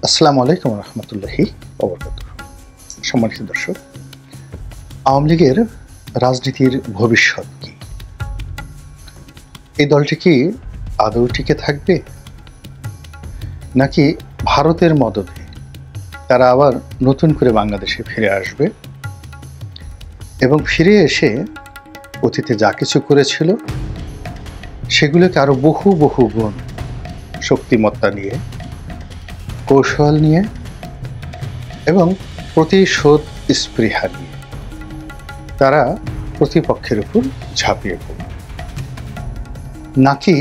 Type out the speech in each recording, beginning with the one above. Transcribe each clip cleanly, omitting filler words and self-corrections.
আসসালামু আলাইকুম রহমতুল্লাহি ওবরাকাতুহু। সম্মানিত দর্শক, আওয়ামী লীগের রাজনীতির ভবিষ্যৎ কি? এই দলটি কি আদৌ টিকে থাকবে, নাকি ভারতের মদদে তারা আবার নতুন করে বাংলাদেশে ফিরে আসবে এবং ফিরে এসে অতীতে যা কিছু করেছিল সেগুলোকে আরো বহু বহু গুণ শক্তিমত্তা নিয়ে, কৌশল নিয়ে এবং প্রতিশোধ স্পৃহা নিয়ে তারা প্রতিপক্ষের উপর ঝাঁপিয়ে পড়বে, নাকি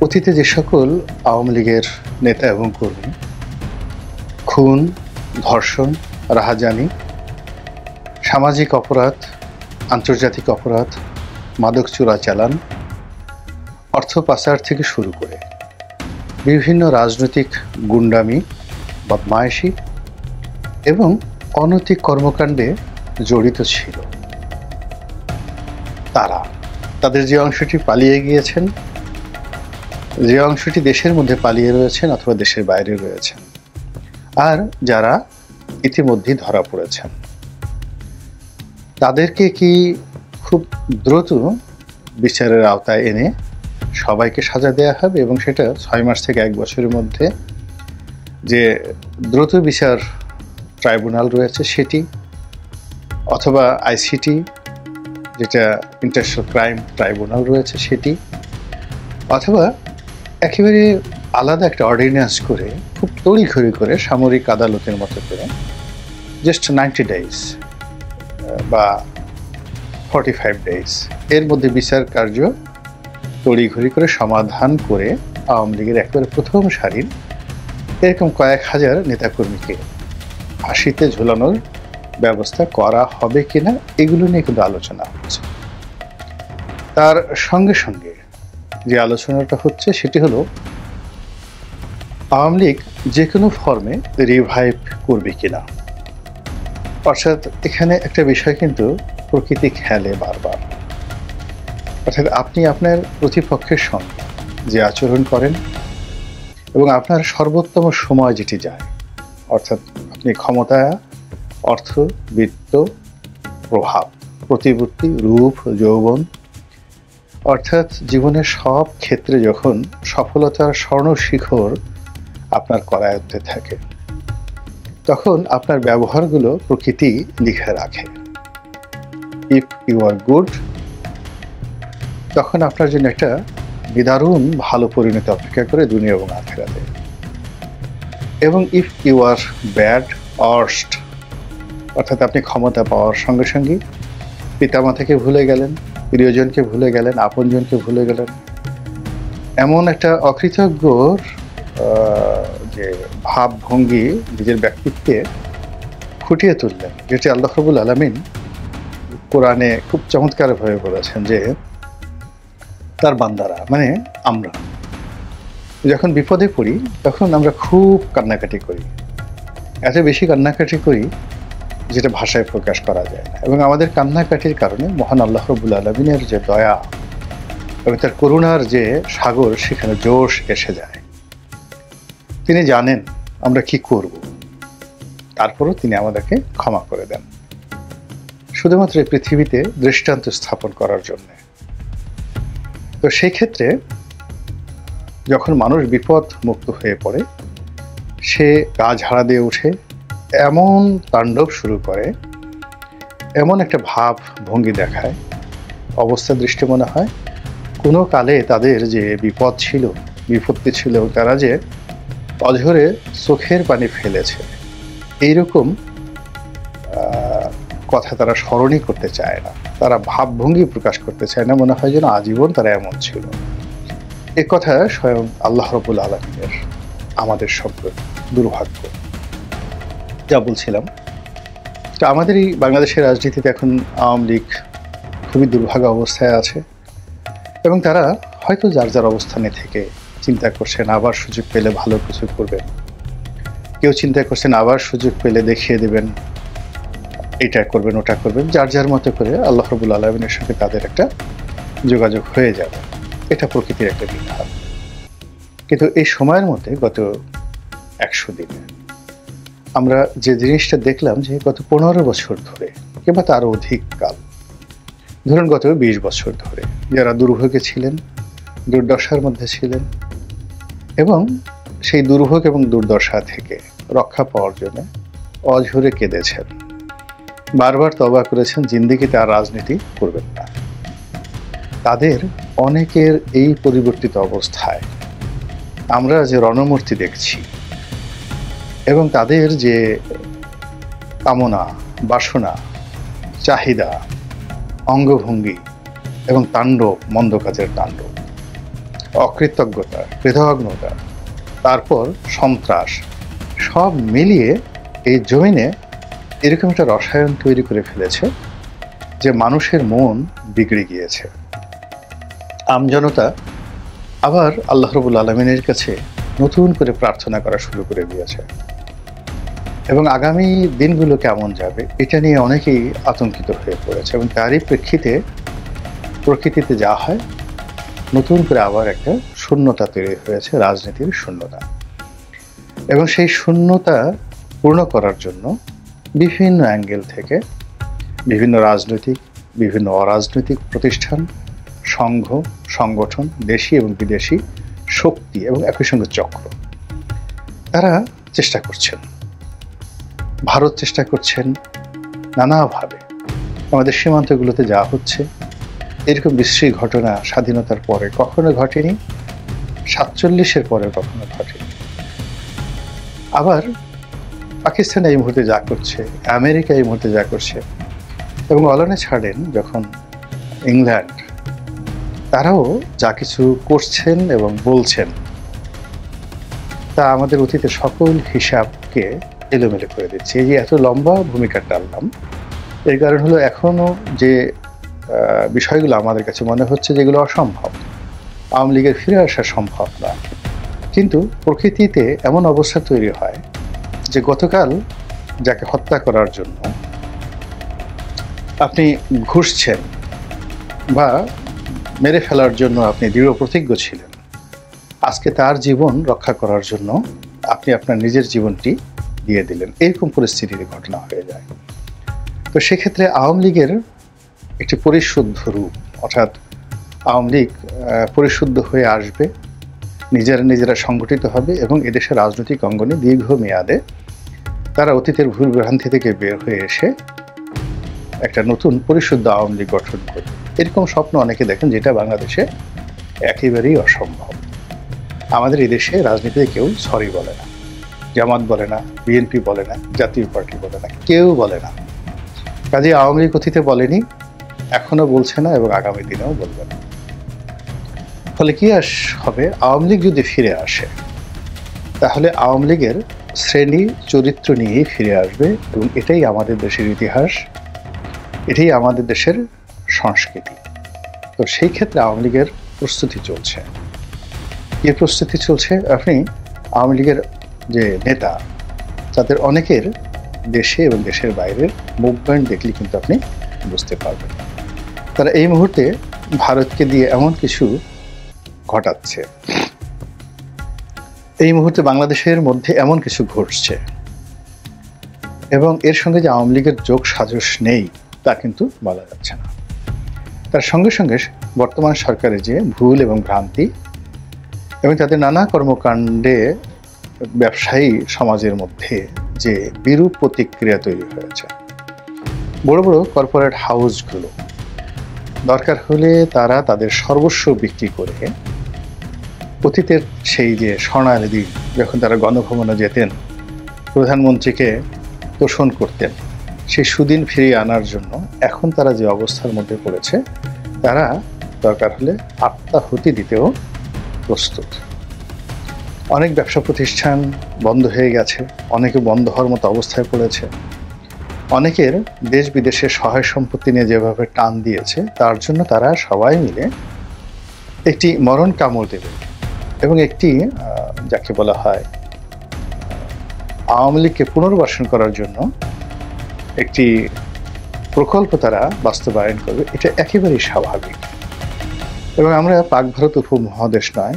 অতীতে যে সকল আওয়ামী লীগের নেতা এবং কর্মী খুন, ধর্ষণ, রাহাজানি, সামাজিক অপরাধ, আন্তর্জাতিক অপরাধ, মাদক চোরাচালান, অর্থ পাচার থেকে শুরু করে বিভিন্ন রাজনৈতিক গুন্ডামি, বদমায়েশি এবং অনৈতিক কর্মকাণ্ডে জড়িত ছিল, তাদের যে অংশটি পালিয়ে গিয়েছেন, যে অংশটি দেশের মধ্যে পালিয়ে রয়েছেন অথবা দেশের বাইরে রয়েছেন, আর যারা ইতিমধ্যেই ধরা পড়েছেন, তাদেরকে কি খুব দ্রুত বিচারের আওতায় এনে সবাইকে সাজা দেওয়া হবে এবং সেটা 6 মাস থেকে 1 বছরের মধ্যে যে দ্রুত বিচার ট্রাইব্যুনাল রয়েছে সেটি, অথবা আইসিটি যেটা ইন্টারন্যাশনাল ক্রাইম ট্রাইব্যুনাল রয়েছে সেটি, অথবা একেবারে আলাদা একটা অর্ডিন্যান্স করে খুব তড়িঘড়ি করে সামরিক আদালতের মতো করে জাস্ট 90 ডেজ বা 45 ডেজ এর মধ্যে বিচার কার্য তড়িঘড়ি করে সমাধান করে আওয়ামী লীগের একেবারে প্রথম সারির এরকম কয়েক হাজার নেতাকর্মীকে ফাঁসিতে ঝুলানোর ব্যবস্থা করা হবে কিনা এগুলো নিয়ে কিন্তু আলোচনা হচ্ছে। তার সঙ্গে সঙ্গে যে আলোচনাটা হচ্ছে সেটি হলো আওয়ামী লীগ যে কোনো ফর্মে রিভাইভ করবে কিনা। অর্থাৎ এখানে একটা বিষয় কিন্তু প্রকৃতি খেলে বারবার, অর্থাৎ আপনি আপনার প্রতিপক্ষের সঙ্গে যে আচরণ করেন এবং আপনার সর্বোত্তম সময় যেটি যায়, অর্থাৎ আপনি ক্ষমতা, অর্থ, বিত্ত, প্রভাব, প্রতিপত্তি, রূপ, যৌবন, অর্থাৎ জীবনের সব ক্ষেত্রে যখন সফলতার স্বর্ণ শিখর আপনার করায়ত্তে থাকে, তখন আপনার ব্যবহারগুলো প্রকৃতি লিখে রাখে। ইফ ইউ আর গুড, তখন আপনার জন্য একটা নিদারুণ ভালো পরিণতি অপেক্ষা করে দুনিয়া এবং আখিরাতে। এবং if you are bad, worst, অর্থাৎ আপনি ক্ষমতা পাওয়ার সঙ্গে সঙ্গে পিতামাতাকে ভুলে গেলেন, প্রিয়জনকে ভুলে গেলেন, আপনজনকে ভুলে গেলেন, এমন একটা অকৃতজ্ঞর যে ভাবভঙ্গি নিজের ব্যক্তিত্বে ফুটিয়ে তুললেন, যেটি আল্লাহ রাব্বুল আলামিন কোরআনে খুব চমৎকারভাবে বলেছেন যে তার বান্দারা মানে আমরা যখন বিপদে পড়ি তখন আমরা খুব কান্নাকাটি করি, এত বেশি কান্নাকাটি করি যেটা ভাষায় প্রকাশ করা যায় না। এবং আমাদের কান্নাকাটির কারণে মহান আল্লাহ রাব্বুল আলামিনের যে দয়া এবং তার করুণার যে সাগর সেখানে জোশ এসে যায়। তিনি জানেন আমরা কি করব, তারপরও তিনি আমাদেরকে ক্ষমা করে দেন শুধুমাত্র এই পৃথিবীতে দৃষ্টান্ত স্থাপন করার জন্য। তো সেই ক্ষেত্রে যখন মানুষ বিপদ মুক্ত হয়ে পড়ে, সে গা ঝাড়া দিয়ে উঠে এমন তাণ্ডব শুরু করে, এমন একটা ভাব ভঙ্গি দেখায়, অবস্থা দৃষ্টি মনে হয় কোনো কালে তাদের যে বিপদ ছিল, বিপত্তি ছিল, তারা যে অঝরে চোখের পানি ফেলেছে, এইরকম কথা তারা স্মরণই করতে চায় না, তারা ভাবভঙ্গি প্রকাশ করতে চায় না, মনে হয় যেন আজীবন তারা এমন ছিল। এ কথা স্বয়ং আল্লাহ রাব্বুল আলামিনের আমাদের সব দুর্ভাগ্য। যা বলছিলাম, তো আমাদের এই বাংলাদেশের রাজনীতিতে এখন আওয়ামী লীগ খুবই দুর্ভাগ্য অবস্থায় আছে এবং তারা হয়তো যার যার অবস্থানে থেকে চিন্তা করছেন আবার সুযোগ পেলে ভালো কিছু করবেন, কেউ চিন্তা করছেন আবার সুযোগ পেলে দেখিয়ে দেবেন, এটা করবেন ওটা করবেন, যার যার মতো করে আল্লাহ রাব্বুল আলামিনের সঙ্গে তাদের একটা যোগাযোগ হয়ে যাবে। এটা প্রকৃতির একটা বিধান। কিন্তু এই সময়ের মধ্যে গত 100 দিনে। আমরা যে জিনিসটা দেখলাম যে গত 15 বছর ধরে কিংবা তারও অধিক কাল, ধরুন গত 20 বছর ধরে যারা দুর্ভোগে ছিলেন, দুর্দশার মধ্যে ছিলেন এবং সেই দুর্ভোগ এবং দুর্দশা থেকে রক্ষা পাওয়ার জন্য অঝরে কেঁদেছেন, বারবার তওবা করেছেন, জিন্দেগিতে আর রাজনীতি করবেন না। তাদের অনেকের এই পরিবর্তিত অবস্থায় আমরা যে রণমূর্তি দেখছি এবং তাদের যে কামনা, বাসনা, চাহিদা, অঙ্গভঙ্গি এবং তাণ্ডব, মন্দ কাজের তাণ্ডব, অকৃতজ্ঞতা, কৃতঘ্নতা, তারপর সন্ত্রাস, সব মিলিয়ে এই জমিনে এরকম একটা রসায়ন তৈরি করে ফেলেছে যে মানুষের মন বিগড়ে গিয়েছে। আমজনতা আবার আল্লাহ রাব্বুল আলামিনের কাছে নতুন করে প্রার্থনা করা শুরু করে দিয়েছে এবং আগামী দিনগুলো কেমন যাবে এটা নিয়ে অনেকেই আতঙ্কিত হয়ে পড়েছে এবং তারই প্রেক্ষিতে প্রকৃতিতে যা হয়, নতুন করে আবার একটা শূন্যতা তৈরি হয়েছে, রাজনীতির শূন্যতা। এবং সেই শূন্যতা পূর্ণ করার জন্য বিভিন্ন অ্যাঙ্গেল থেকে বিভিন্ন রাজনৈতিক, বিভিন্ন অরাজনৈতিক প্রতিষ্ঠান, সংঘ, সংগঠন, দেশি এবং বিদেশি শক্তি এবং একই সঙ্গে চক্র, তারা চেষ্টা করছেন। ভারত চেষ্টা করছেন নানাভাবে। আমাদের সীমান্তগুলোতে যা হচ্ছে, এরকম বিশ্রী ঘটনা স্বাধীনতার পরে কখনো ঘটেনি, 47-এর পরে কখনো ঘটেনি। আবার পাকিস্তান এই মুহূর্তে যা করছে, আমেরিকা এই মুহূর্তে যা করছে, এবং অলানে ছাড়েন যখন ইংল্যান্ড, তারাও যা কিছু করছেন এবং বলছেন তা আমাদের অতীতের সকল হিসাবকে এলোমেলো করে দিচ্ছে। এই যে এত লম্বা ভূমিকা টানলাম, এর কারণ হলো এখনও যে বিষয়গুলো আমাদের কাছে মনে হচ্ছে যেগুলো অসম্ভব, আওয়ামী লীগের ফিরে আসা সম্ভব না, কিন্তু প্রকৃতিতে এমন অবস্থা তৈরি হয় যে গতকাল যাকে হত্যা করার জন্য আপনি ঘুষছেন বা মেরে ফেলার জন্য আপনি দৃঢ় প্রতিজ্ঞ ছিলেন, আজকে তার জীবন রক্ষা করার জন্য আপনি আপনার নিজের জীবনটি দিয়ে দিলেন। এরকম পরিস্থিতির ঘটনা হয়ে যায়। তো সেক্ষেত্রে আওয়ামী লীগের একটি পরিশুদ্ধ রূপ, অর্থাৎ আওয়ামী লীগ পরিশুদ্ধ হয়ে আসবে, নিজেরা সংগঠিত হবে এবং এদেশের রাজনৈতিক অঙ্গনে দীর্ঘমেয়াদে তারা অতীতের ভুল ভ্রান্তি থেকে বের হয়ে এসে একটা নতুন পরিশুদ্ধ আওয়ামী লীগ গঠন করবে। এরকম স্বপ্ন অনেকে দেখেন, যেটা বাংলাদেশে একেবারেই অসম্ভব। আমাদের এই দেশে রাজনীতিতে কেউ সরি বলে না, জামাত বলে না, বিএনপি বলে না, জাতীয় পার্টি বলে না, কেউ বলে না। কাজে আওয়ামী লীগ অতীতে বলেনি, এখনো বলছে না এবং আগামী দিনেও বলবে না। ফলে কি হবে, আওয়ামী লীগ যদি ফিরে আসে তাহলে আওয়ামী লীগের শ্রেণী চরিত্র নিয়েই ফিরে আসবে এবং এটাই আমাদের দেশের ইতিহাস, এটাই আমাদের দেশের সংস্কৃতি। তো সেই ক্ষেত্রে আওয়ামী লীগের প্রস্তুতি চলছে। কি প্রস্তুতি চলছে? আপনি আওয়ামী লীগের যে নেতা, তাদের অনেকের দেশে এবং দেশের বাইরের মুভমেন্ট দেখলে কিন্তু আপনি বুঝতে পারবেন। তারা এই মুহূর্তে ভারতকে দিয়ে এমন কিছু ঘটাচ্ছে, এই মুহূর্তে বাংলাদেশের মধ্যে এমন কিছু ঘটছে এবং এর সঙ্গে যে আওয়ামী লীগের যোগ সাজস নেই তা কিন্তু বলা যাচ্ছে না। তার সঙ্গে সঙ্গে বর্তমান সরকারের যে ভুল এবং ভ্রান্তি এবং তাদের নানা কর্মকাণ্ডে ব্যবসায়ী সমাজের মধ্যে যে বিরূপ প্রতিক্রিয়া তৈরি হয়েছে, বড় বড় কর্পোরেট হাউসগুলো দরকার হলে তারা তাদের সর্বস্ব বিক্রি করে অতীতের সেই যে স্বর্ণালী দিন, যখন তারা গণভবনে যেতেন, প্রধানমন্ত্রীকে তোষণ করতেন, সেই সুদিন ফিরিয়ে আনার জন্য এখন তারা যে অবস্থার মধ্যে পড়েছে, তারা দরকার হলে আত্মাহুতি দিতেও প্রস্তুত। অনেক ব্যবসা প্রতিষ্ঠান বন্ধ হয়ে গেছে, অনেকে বন্ধ হওয়ার মতো অবস্থায় পড়েছে, অনেকের দেশ বিদেশের সহায় সম্পত্তি নিয়ে যেভাবে টান দিয়েছে, তার জন্য তারা সবাই মিলে একটি মরণ কামড় দেবে এবং একটি যাকে বলা হয় আওয়ামী লীগকে পুনর্বাসন করার জন্য একটি প্রকল্প তারা বাস্তবায়ন করবে। এটা একেবারেই স্বাভাবিক এবং আমরা পাক ভারত উপমহাদেশ নয়,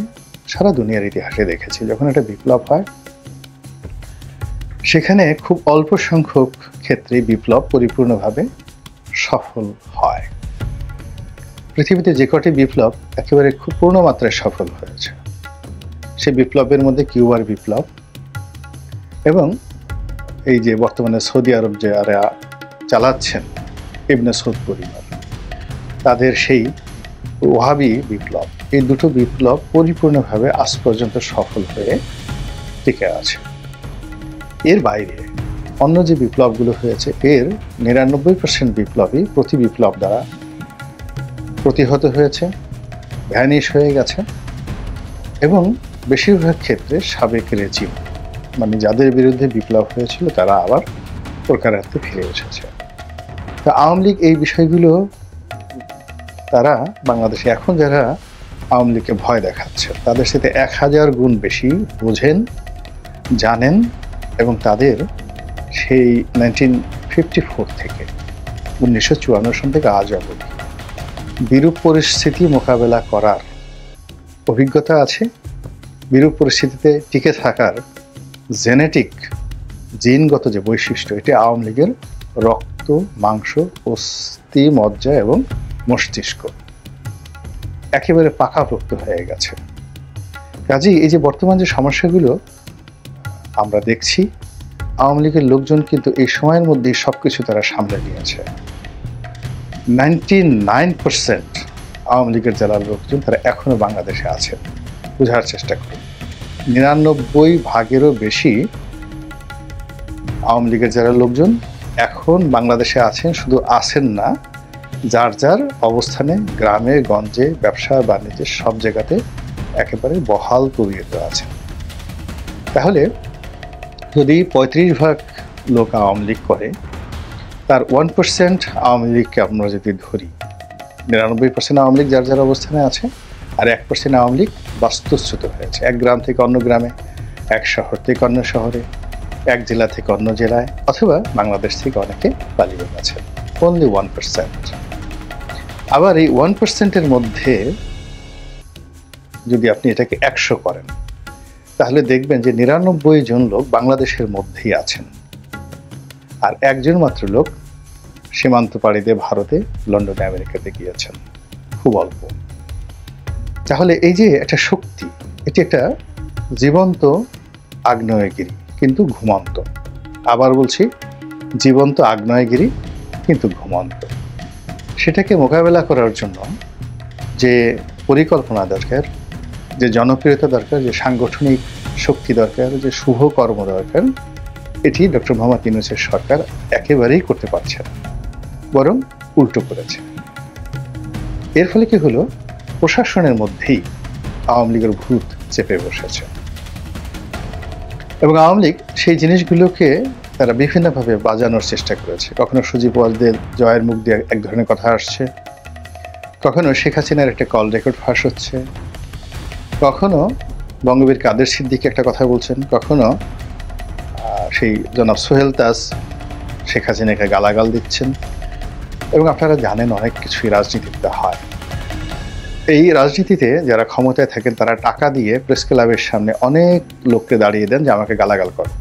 সারা দুনিয়ার ইতিহাসে দেখেছি, যখন একটা বিপ্লব হয় সেখানে খুব অল্প সংখ্যক ক্ষেত্রে বিপ্লব পরিপূর্ণভাবে সফল হয়। পৃথিবীতে যে কটি বিপ্লব একেবারে খুব পূর্ণ মাত্রায় সফল হয়েছে, সেই বিপ্লবের মধ্যে কিউবার বিপ্লব এবং এই যে বর্তমানে সৌদি আরব যারা চালাচ্ছেন ইবনে সৌদ পরিবার, তাদের সেই ওয়াহাবি বিপ্লব, এই দুটো বিপ্লব পরিপূর্ণভাবে আজ পর্যন্ত সফল হয়ে টিকে আছে। এর বাইরে অন্য যে বিপ্লবগুলো হয়েছে এর ৯৯% বিপ্লবই প্রতি বিপ্লব দ্বারা প্রতিহত হয়েছে, ভ্যানিশ হয়ে গেছে এবং বেশিরভাগ ক্ষেত্রে সাবেক রেজিম, মানে যাদের বিরুদ্ধে বিপ্লব হয়েছিল তারা আবার প্রকারার্থে ফিরে এসেছে। তা আওয়ামী লীগ এই বিষয়গুলো, তারা বাংলাদেশে এখন যারা আওয়ামী লীগকে ভয় দেখাচ্ছে তাদের সাথে ১০০০ গুণ বেশি বোঝেন, জানেন এবং তাদের সেই 1954 থেকে 1954 সন থেকে আজ অবধি বিরূপ পরিস্থিতি মোকাবেলা করার অভিজ্ঞতা আছে। বিরূপ পরিস্থিতিতে টিকে থাকার জেনেটিক জিনগত যে বৈশিষ্ট্য, এটি আওয়ামী লীগের রক্ত, মাংস, অস্থি, মজ্জা এবং মস্তিষ্ক একেবারে পাকাপোক্ত হয়ে গেছে। কাজেই এই যে বর্তমান যে সমস্যাগুলো আমরা দেখছি, আওয়ামী লীগের লোকজন কিন্তু এই সময়ের মধ্যেই সবকিছু তারা সামলে নিয়েছে। 99% আওয়ামী লীগের যারা লোকজন তারা এখনো বাংলাদেশে আছেন। বোঝার চেষ্টা করুন, 99% বেশি আওয়ামী লীগের যারা লোকজন এখন বাংলাদেশে আছেন। শুধু আছেন না, যার যার অবস্থানে গ্রামে গঞ্জে ব্যবসা বাণিজ্যে সব জায়গাতে একেবারে বহাল তবিয়তে আছেন। তাহলে যদি ৩৫% লোক আওয়ামী লীগ করে, তার 1% আওয়ামী লীগকে আমরা যদি ধরি, ৯৯% আওয়ামী লীগ যার যার অবস্থানে আছে, আর 1% আওয়ামী লীগ বাস্তুচ্যুত হয়েছে। এক গ্রাম থেকে অন্য গ্রামে, এক শহর থেকে অন্য শহরে, এক জেলা থেকে অন্য জেলায়, অথবা বাংলাদেশ থেকে অনেকে পালিয়ে গেছে। অনলি 1%। আবার এই 1%-এর মধ্যে যদি আপনি এটাকে ১০০ করেন, তাহলে দেখবেন যে ৯৯ জন লোক বাংলাদেশের মধ্যেই আছেন, আর একজন মাত্র লোক সীমান্ত পাড়ি দিয়ে ভারতে, লন্ডনে, আমেরিকাতে গিয়েছেন, খুব অল্প। তাহলে এই যে একটা শক্তি, এটি একটা জীবন্ত আগ্নেয়গিরি কিন্তু ঘুমন্ত। আবার বলছি, জীবন্ত আগ্নেয়গিরি কিন্তু ঘুমন্ত। সেটাকে মোকাবেলা করার জন্য যে পরিকল্পনা দরকার, যে জনপ্রিয়তা দরকার, যে সাংগঠনিক শক্তি দরকার, যে শুভ কর্ম দরকার, এটি ডক্টর মোহাম্মদ ইউনূসের সরকার একেবারেই করতে পারছে না, বরং উল্টো করেছে। এর ফলে কি হলো, প্রশাসনের মধ্যেই আওয়ামী লীগের ভূত চেপে বসেছে এবং আওয়ামী লীগ সেই জিনিসগুলোকে তারা বিভিন্নভাবে বাজানোর চেষ্টা করেছে। কখনো সুজিব ওয়াজদের জয়ের মুখ দিয়ে এক ধরনের কথা আসছে, কখনো শেখ হাসিনার একটা কল রেকর্ড ফাঁস হচ্ছে, কখনো বঙ্গবীর কাদের সিদ্দিকী একটা কথা বলছেন, কখনো সেই জনাব সোহেল তাজ শেখ হাসিনাকে গালাগাল দিচ্ছেন। এবং আপনারা জানেন অনেক কিছুই রাজনীতিতে হয়। এই রাজনীতিতে যারা ক্ষমতায় থাকেন তারা টাকা দিয়ে প্রেস ক্লাবের সামনে অনেক লোককে দাঁড়িয়ে দেন যে আমাকে গালাগাল করো,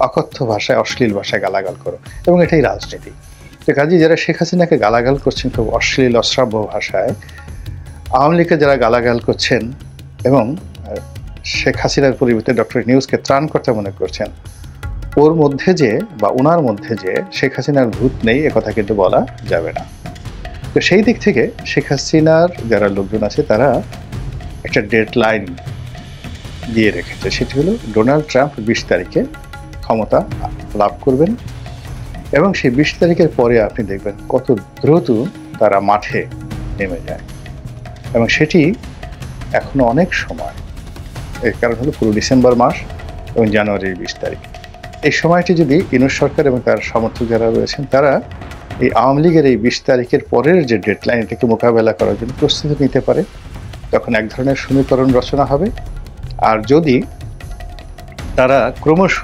অকথ্য ভাষায়, অশ্লীল ভাষায় গালাগাল করো, এবং এটাই রাজনীতি। তো কাজেই যারা শেখ হাসিনাকে গালাগাল করছেন খুব অশ্লীল অশ্রাব্য ভাষায়, আওয়ামী লীগকে যারা গালাগাল করছেন এবং শেখ হাসিনার পরিবর্তে ডক্টর ইউনূসকে ত্রাণকর্তা মনে করছেন, ওর মধ্যে যে বা ওনার মধ্যে যে শেখ হাসিনার ভূত নেই একথা কিন্তু বলা যাবে না। তো সেই দিক থেকে শেখ হাসিনার যারা লোকজন আছে তারা একটা ডেডলাইন দিয়ে রেখেছে, সেটি হলো ডোনাল্ড ট্রাম্প ২০ তারিখে ক্ষমতা লাভ করবেন এবং সেই ২০ তারিখের পরে আপনি দেখবেন কত দ্রুত তারা মাঠে নেমে যায়। এবং সেটি এখনো অনেক সময়, এর কারণ হলো পুরো ডিসেম্বর মাস এবং জানুয়ারির ২০ তারিখ। এই সময়টি যদি ইউনূস সরকার এবং তার সমর্থক যারা রয়েছেন তারা এই আওয়ামী লীগের এই ২০ তারিখের পরের যে ডেডলাইন, এটাকে মোকাবেলা করার জন্য প্রস্তুতি নিতে পারে, তখন এক ধরনের সমীকরণ রচনা হবে। আর যদি তারা ক্রমশ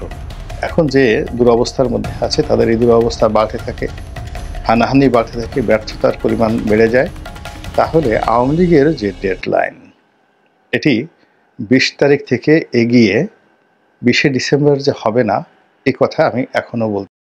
এখন যে দুরবস্থার মধ্যে আছে তাদের এই দুরবস্থা বাড়তে থাকে, হানাহানি বাড়তে থাকে, ব্যর্থতার পরিমাণ বেড়ে যায়, তাহলে আওয়ামী লীগের যে ডেডলাইন এটি ২০ তারিখ থেকে এগিয়ে ২০শে ডিসেম্বর যে হবে না, এই কথা আমি এখনো বলতে